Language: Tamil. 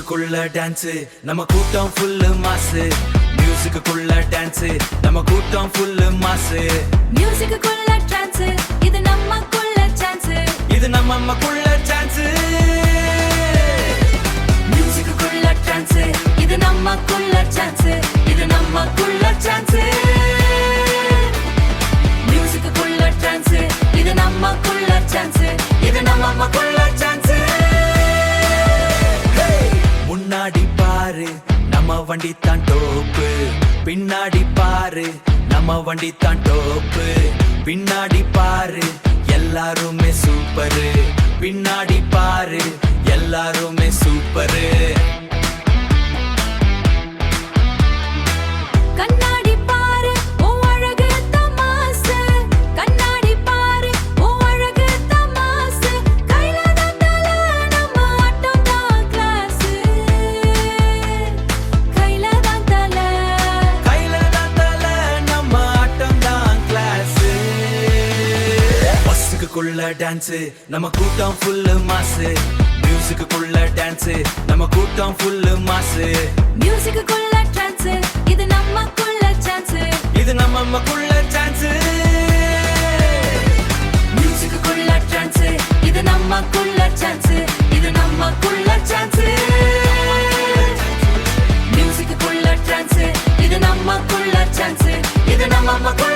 மியூசிக்குள்ள டான்ஸ் நம்ம கூட்டம் ஃபுல்லு மாசு மியூசிக்குள்ள டான்ஸ் நம்ம கூட்டம் ஃபுல்லு மாசு மியூசிக்குள்ள டான்ஸ் இது நமக்குள்ள சான்ஸ் இது நமக்குள்ள சான்ஸ் மியூசிக்குள்ள டான்ஸ் இது நமக்குள்ள சான்ஸ் இது நமக்குள்ள சான்ஸ் மியூசிக்குள்ள டான்ஸ் இது நமக்குள்ள சான்ஸ் இது நமக்குள்ள சான்ஸ் முன்னாடி பாரு நம்ம வண்டி தான் டோப்பு பின்னாடி பாரு நம்ம வண்டி தான் டோப்பு பின்னாடி பாரு எல்லாருமே சூப்பரு பின்னாடி பாரு எல்லாருமே சூப்பரு கண்ணாடி பாரு ஓ அழகு தமாசு கண்ணாடி பாரு ஓ அழகு தமாசு கையில தந்தல நம்ம ஆட்டம் தான் கிளாஸ் கையில தந்தல நம்ம ஆட்டம் தான் கிளாஸ் பஸ்ஸுக்குள்ள டான்ஸ் நம்ம கூட்டம் ஃபுல்லு மாசு மியூசிக்குள்ள டான்ஸ் நம்ம கூட்டம் ஃபுல்லு மாசு மியூசிக்குள்ள டான்ஸ் இது நமக்குள்ள சான்ஸ் இது நமக்குள்ள சான்ஸ் மியூசிக்குள்ள டான்ஸ் இது நமக்குள்ள சான்ஸ் இது நமக்குள்ள சான்ஸ் மியூசிக்குள்ள டான்ஸ் இது நமக்குள்ள சான்ஸ் இது நமக்குள்ள